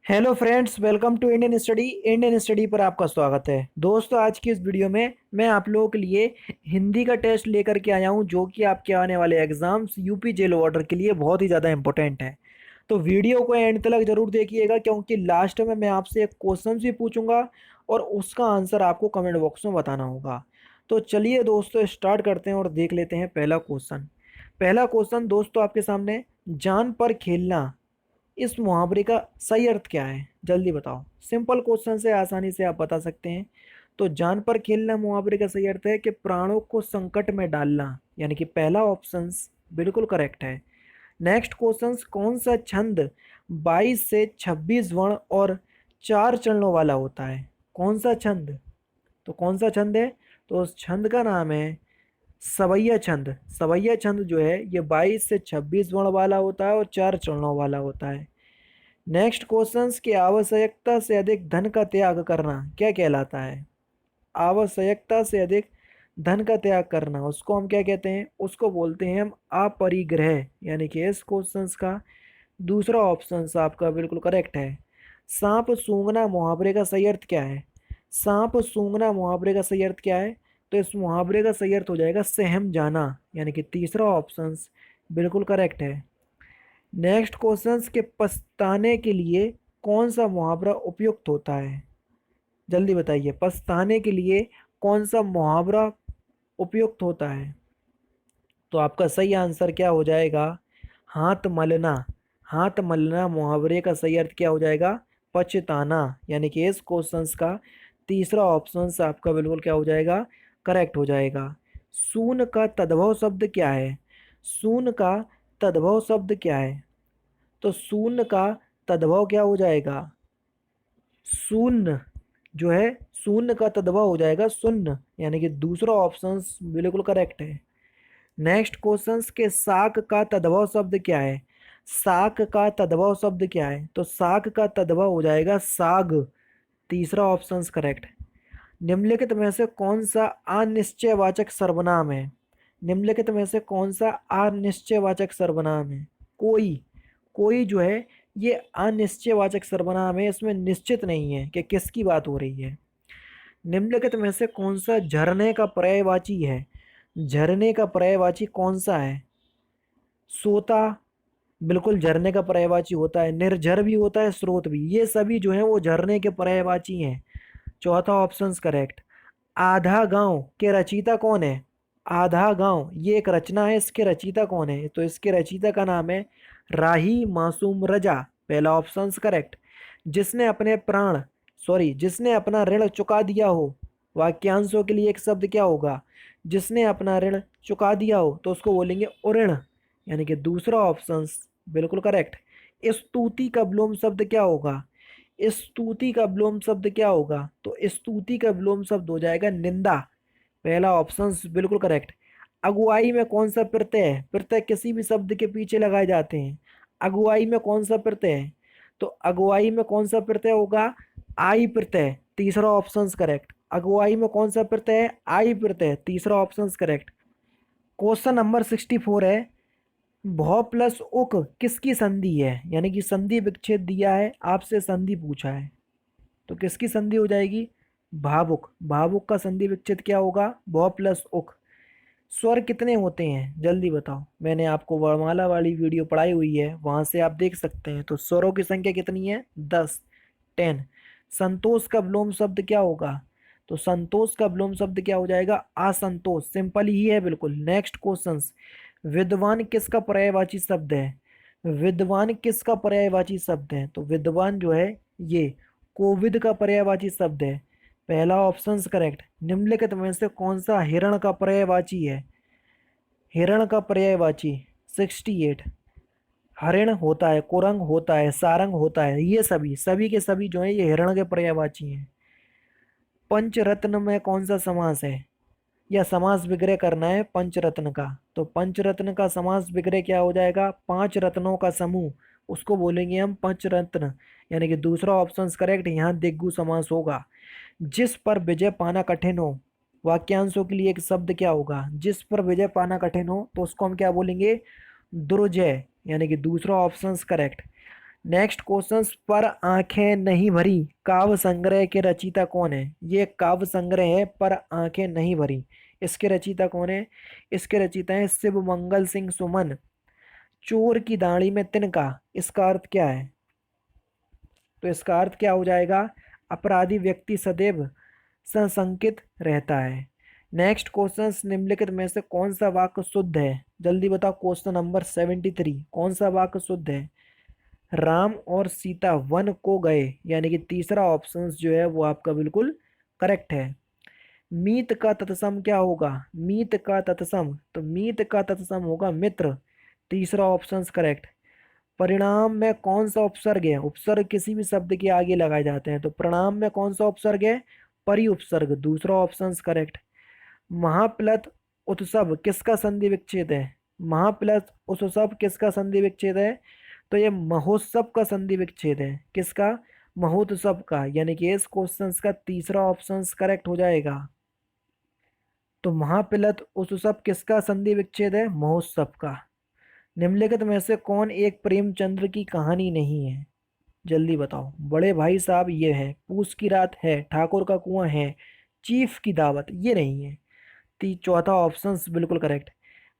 Hello friends, welcome to Indian study पर आपका स्वागत है। दोस्तों, आज की इस वीडियो में मैं आप लोगों के लिए हिंदी का टेस्ट लेकर के आया हूं, जो कि आपके आने वाले एग्जाम्स यूपी जेल वार्डर के लिए बहुत ही ज़्यादा इंपॉर्टेंट है। तो वीडियो को एंड तक जरूर देखिएगा, क्योंकि लास्ट में मैं आपसे एक क्वेश्चन भी पूछूंगा और उसका आंसर आपको कमेंट बॉक्स में बताना होगा। तो चलिए दोस्तों, स्टार्ट करते हैं और देख लेते हैं पहला क्वेश्चन। पहला क्वेश्चन दोस्तों आपके सामने, जान पर खेलना, इस मुहावरे का सही अर्थ क्या है? जल्दी बताओ। सिंपल क्वेश्चन से आसानी से आप बता सकते हैं। तो जान पर खेलना मुहावरे का सही अर्थ है कि प्राणों को संकट में डालना, यानी कि पहला ऑप्शन बिल्कुल करेक्ट है। नेक्स्ट क्वेश्चन, कौन सा छंद 22 से 26 वर्ण और 4 चरणों वाला होता है? कौन सा छंद? तो कौन सा छंद है? तो उस छंद का नाम है सवैया छंद। सवैया छंद जो है ये 22 से 26 वर्ण वाला होता है और 4 चरणों वाला होता है। नेक्स्ट क्वेश्चंस की आवश्यकता से अधिक धन का त्याग करना क्या कहलाता है? आवश्यकता से अधिक धन का त्याग करना, उसको हम क्या कहते हैं? उसको बोलते हैं हम अपरिग्रह। यानी कि इस क्वेश्चंस का दूसरा ऑप्शन आपका बिल्कुल करेक्ट है। सांप सूंघना मुहावरे का सही अर्थ क्या है? सांप सूंघना मुहावरे का सही अर्थ क्या है? तो इस मुहावरे का सही अर्थ हो जाएगा सहम जाना, यानी कि तीसरा ऑप्शन बिल्कुल करेक्ट है। नेक्स्ट क्वेश्चंस के पछताने के लिए कौन सा मुहावरा उपयुक्त होता है? जल्दी बताइए, पछताने के लिए कौन सा मुहावरा उपयुक्त होता है? तो आपका सही आंसर क्या हो जाएगा? हाथ मलना। हाथ मलना मुहावरे का सही अर्थ क्या हो जाएगा? पछताना। यानी कि इस क्वेश्चंस का तीसरा ऑप्शन आपका बिल्कुल क्या हो जाएगा? करेक्ट हो जाएगा। सून का तद्भव शब्द क्या है? सून का तद्भव शब्द क्या है? तो शून्य का तद्भव क्या हो जाएगा? शून्य जो है, शून्य का तद्भव हो जाएगा शून्य, यानी कि दूसरा ऑप्शन बिल्कुल करेक्ट है। नेक्स्ट क्वेश्चन के साक का तद्भव शब्द क्या है? साक का तद्भव शब्द क्या है? तो साक का तद्भव हो जाएगा साग। तीसरा ऑप्शन करेक्ट। निम्नलिखित में से कौन सा अनिश्चयवाचक सर्वनाम है? निम्नलिखित में से कौन सा अनिश्चयवाचक सर्वनाम है? कोई। कोई जो है ये अनिश्चयवाचक सर्वनाम है, इसमें निश्चित नहीं है कि किसकी बात हो रही है। निम्नलिखित में से कौन सा झरने का पर्यायवाची है? झरने का पर्यायवाची कौन सा है? सोता बिल्कुल झरने का पर्यायवाची होता है, निर्झर भी होता है, स्रोत भी, ये सभी जो है वो झरने के पर्यायवाची हैं। चौथा ऑप्शन करेक्ट। आधा गांव के रचयिता कौन है? आधा गांव ये एक रचना है, इसके रचयिता कौन है? तो इसके रचयिता का नाम है राही मासूम रजा। पहला ऑप्शन करेक्ट। जिसने अपने प्राण जिसने अपना ऋण चुका दिया हो, वाक्यांशों के लिए एक शब्द क्या होगा? जिसने अपना ऋण चुका दिया हो तो उसको बोलेंगे उऋण, यानी कि दूसरा ऑप्शन बिल्कुल करेक्ट। स्तुति का विलोम शब्द क्या होगा? स्तुति का विलोम शब्द क्या होगा? तो स्तुति का विलोम शब्द हो जाएगा निंदा। पहला ऑप्शन बिल्कुल करेक्ट। अगुवाई में कौन सा प्रत्यय है? प्रत्यय किसी भी शब्द के पीछे लगाए जाते हैं। अगुवाई में कौन सा प्रत्यय है? तो अगुवाई में कौन सा प्रत्यय होगा? आई प्रत्यय। तीसरा ऑप्शन करेक्ट। अगुवाई में कौन सा प्रत्यय है? आई प्रत्यय। तीसरा ऑप्शन करेक्ट। क्वेश्चन नंबर 64 है, भौ प्लस उक किसकी संधि है? यानी कि संधि विच्छेद दिया है, आपसे संधि पूछा है, तो किसकी संधि हो जाएगी? भावुक। भावुक का संधि विच्छेद क्या होगा? भौ प्लस उक। स्वर कितने होते हैं? जल्दी बताओ। मैंने आपको वर्णमाला वाली वीडियो पढ़ाई हुई है, वहां से आप देख सकते हैं। तो स्वरों की संख्या कितनी है? 10, 10। संतोष का विलोम शब्द क्या होगा? तो संतोष का विलोम शब्द क्या हो जाएगा? असंतोष। सिंपल ही है बिल्कुल। नेक्स्ट क्वेश्चन, विद्वान किसका पर्यायवाची शब्द है? विद्वान किसका पर्यायवाची शब्द है? तो विद्वान जो है ये कोविद का पर्यायवाची शब्द है। पहला ऑप्शन करेक्ट। निम्नलिखित में से कौन सा हिरण का पर्यायवाची है? हिरण का पर्यायवाची 68। हरिण होता है, कुरंग होता है, सारंग होता है, ये सभी सभी के सभी जो है ये हिरण के पर्यायवाची हैं। पंचरत्न में कौन सा समास है? या समास विग्रह करना है पंचरत्न का, तो पंचरत्न का समास विग्रह क्या हो जाएगा? 5 रत्नों का समूह, उसको बोलेंगे हम पंचरत्न। यानी कि दूसरा ऑप्शन करेक्ट, यहाँ दिग्गु समास होगा। जिस पर विजय पाना कठिन हो, वाक्यांशों के लिए एक शब्द क्या होगा? जिस पर विजय पाना कठिन हो तो उसको हम क्या बोलेंगे? दुर्जय। यानी कि दूसरा ऑप्शन करेक्ट। नेक्स्ट क्वेश्चन, पर आंखें नहीं भरी काव्य संग्रह के रचयिता कौन है? ये काव्य संग्रह है पर आंखें नहीं भरी। इसके रचयिता कौन है? इसके रचयिता है शिव मंगल सिंह सुमन। चोर की दाढ़ी में तिनका, इसका अर्थ क्या है? तो इसका अर्थ क्या हो जाएगा? अपराधी व्यक्ति सदैव सशंकित रहता है। नेक्स्ट क्वेश्चन, निम्नलिखित में से कौन सा वाक्य शुद्ध है? जल्दी बताओ। क्वेश्चन नंबर 73, कौन सा वाक्य शुद्ध है? राम और सीता वन को गए, यानी कि तीसरा ऑप्शन जो है वो आपका बिल्कुल करेक्ट है। मीत का तत्सम क्या होगा? मीत का तत्सम, तो मीत का तत्सम होगा मित्र। तीसरा ऑप्शन करेक्ट। परिणाम में कौन सा उपसर्ग है? उपसर्ग किसी भी शब्द के आगे लगाए जाते हैं, तो प्रणाम में कौन सा उपसर्ग है? परि उपसर्ग। दूसरा ऑप्शन करेक्ट। महाप्लत उत्सव किसका संधि विच्छेद है? महाप्लत उत्सव किसका संधि विच्छेद है? तो ये महोत्सव का संधि विच्छेद है। किसका? महोत्सव का। यानी कि इस क्वेश्चन का तीसरा ऑप्शन करेक्ट हो जाएगा। तो महाप्लत उत्सव किसका संधि विच्छेद है? महोत्सव का। निम्नलिखित में से कौन एक प्रेमचंद्र की कहानी नहीं है? जल्दी बताओ। बड़े भाई साहब ये है, पूस की रात है, ठाकुर का कुआं है, चीफ की दावत ये नहीं है। चौथा ऑप्शन बिल्कुल करेक्ट।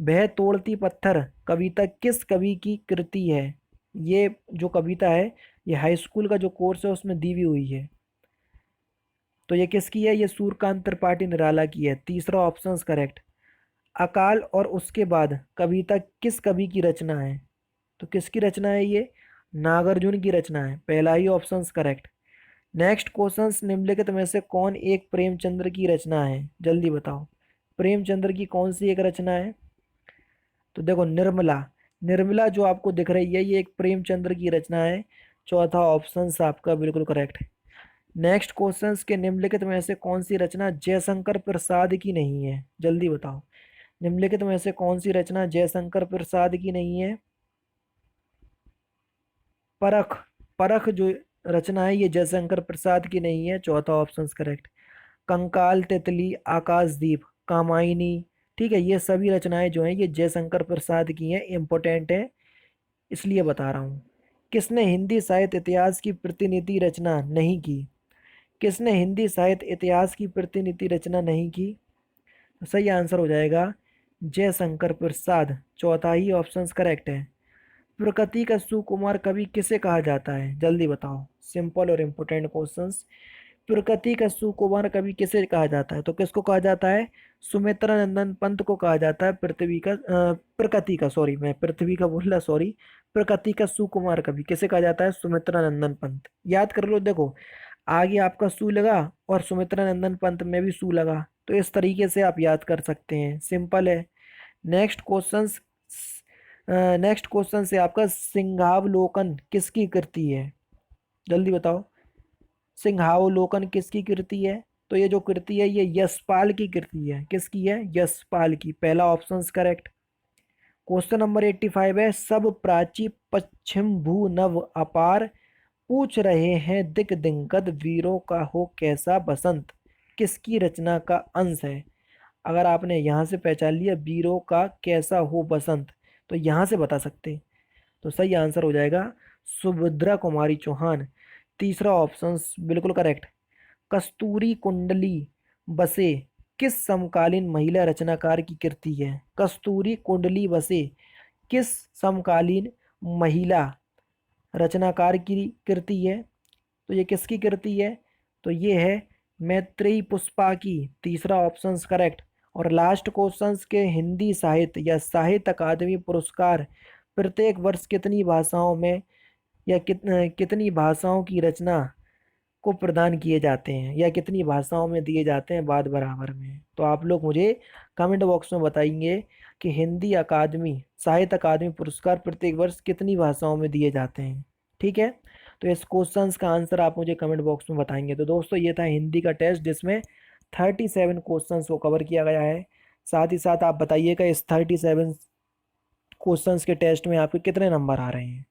वह तोड़ती पत्थर कविता किस कवि की कृति है? ये जो कविता है ये हाई स्कूल का जो कोर्स है उसमें दी हुई है। तो ये किसकी है? ये सूर्यकांत त्रिपाठी निराला की है। तीसरा ऑप्शन करेक्ट। अकाल और उसके बाद कविता किस कवि की रचना है? तो किसकी रचना है ये? नागार्जुन की रचना है। पहला ही ऑप्शन करेक्ट। नेक्स्ट क्वेश्चन, निम्नलिखित में से कौन एक प्रेमचंद्र की रचना है? जल्दी बताओ। प्रेमचंद्र की कौन सी एक रचना है? तो देखो, निर्मला। निर्मला जो आपको दिख रही है ये एक प्रेमचंद्र की रचना है। चौथा ऑप्शन आपका बिल्कुल करेक्ट। नेक्स्ट क्वेश्चंस के निम्नलिखित में से कौन सी रचना जयशंकर प्रसाद की नहीं है? जल्दी बताओ। निम्नलिखित में से कौन सी रचना जयशंकर प्रसाद की नहीं है? परख। परख जो रचना है ये जयशंकर प्रसाद की नहीं है। चौथा ऑप्शन करेक्ट। कंकाल, तितली, आकाशदीप, कामायनी, ठीक है, ये सभी रचनाएं जो हैं ये जयशंकर प्रसाद की हैं। इंपॉर्टेंट है इसलिए बता रहा हूँ। किसने हिंदी साहित्य इतिहास की प्रतिनिधि रचना नहीं की? किसने हिंदी साहित्य इतिहास की प्रतिनिधि रचना नहीं की? तो सही आंसर हो जाएगा जयशंकर प्रसाद। चौथा ही ऑप्शन करेक्ट है। प्रकृति का सुकुमार कवि किसे कहा जाता है? जल्दी बताओ। सिंपल और इम्पोर्टेंट क्वेश्चंस। प्रकृति का सुकुमार कवि किसे कहा जाता है? तो किसको कहा जाता है? सुमित्रा नंदन पंत को कहा जाता है। पृथ्वी का प्रकृति का, सॉरी मैं पृथ्वी का बोल रहा, सॉरी। प्रकृति का सुकुमार कवि किसे कहा जाता है? सुमित्रा नंदन पंत। याद कर लो। देखो, आगे आपका सू लगा और सुमित्रा नंदन पंत में भी सू लगा, तो इस तरीके से आप याद कर सकते हैं। सिंपल है। Next question. नेक्स्ट क्वेश्चन से आपका सिंहावलोकन किसकी कृति है? जल्दी बताओ। सिंहावलोकन किसकी कृति है? तो ये जो कृति है ये यशपाल की कृति है। किसकी है? यशपाल की। पहला ऑप्शन करेक्ट। क्वेश्चन नंबर 85 है, सब प्राची पश्चिम भू नव अपार, पूछ रहे हैं दिक दिनकद वीरों का हो कैसा बसंत, किसकी रचना का अंश है? अगर आपने यहाँ से पहचान लिया वीरों का कैसा हो बसंत, तो यहाँ से बता सकते हैं। तो सही आंसर हो जाएगा सुभद्रा कुमारी चौहान। तीसरा ऑप्शन बिल्कुल करेक्ट। कस्तूरी कुंडली बसे किस समकालीन महिला रचनाकार की कृति है? कस्तूरी कुंडली बसे किस समकालीन महिला रचनाकार की कृति है? तो ये किसकी कृति है? तो ये है मैत्रेयी पुष्पा की। तीसरा ऑप्शन करेक्ट। और लास्ट क्वेश्चंस के, हिंदी साहित्य या साहित्य अकादमी पुरस्कार प्रत्येक वर्ष कितनी भाषाओं में या कितनी भाषाओं की रचना को प्रदान किए जाते हैं या कितनी भाषाओं में दिए जाते हैं बाद बराबर में? तो आप लोग मुझे कमेंट बॉक्स में बताएंगे कि हिंदी अकादमी साहित्य अकादमी पुरस्कार प्रत्येक वर्ष कितनी भाषाओं में दिए जाते हैं। ठीक है, तो इस क्वेश्चंस का आंसर आप मुझे कमेंट बॉक्स में बताएंगे। तो दोस्तों ये था हिंदी का टेस्ट जिसमें 37 क्वेश्चंस को कवर किया गया है। साथ ही साथ आप बताइएगा इस 37 क्वेश्चंस के टेस्ट में आपके कितने नंबर आ रहे हैं।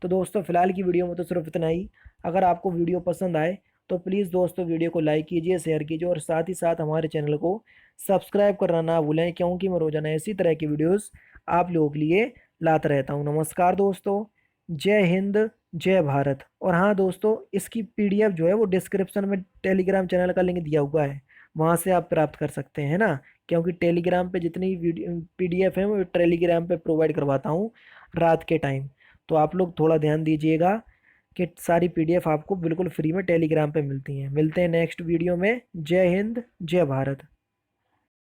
तो दोस्तों फिलहाल की वीडियो में तो सिर्फ इतना ही। अगर आपको वीडियो पसंद आए तो प्लीज़ दोस्तों वीडियो को लाइक कीजिए, शेयर कीजिए और साथ ही साथ हमारे चैनल को सब्सक्राइब करना ना भूलें, क्योंकि मैं रोजाना इसी तरह की वीडियोस आप लोगों के लिए लाता रहता हूँ। नमस्कार दोस्तों, जय हिंद, जय भारत। और हाँ दोस्तों, इसकी पीडीएफ जो है वो डिस्क्रिप्शन में टेलीग्राम चैनल का लिंक दिया हुआ है, वहाँ से आप प्राप्त कर सकते हैं, है ना। क्योंकि टेलीग्राम पे जितनी वीडियो पीडीएफ है वो टेलीग्राम पे प्रोवाइड करवाता हूँ रात के टाइम। तो आप लोग थोड़ा ध्यान दीजिएगा कि सारी पीडीएफ आपको बिल्कुल फ्री में टेलीग्राम पे मिलती हैं। मिलते हैं नेक्स्ट वीडियो में। जय हिंद, जय भारत।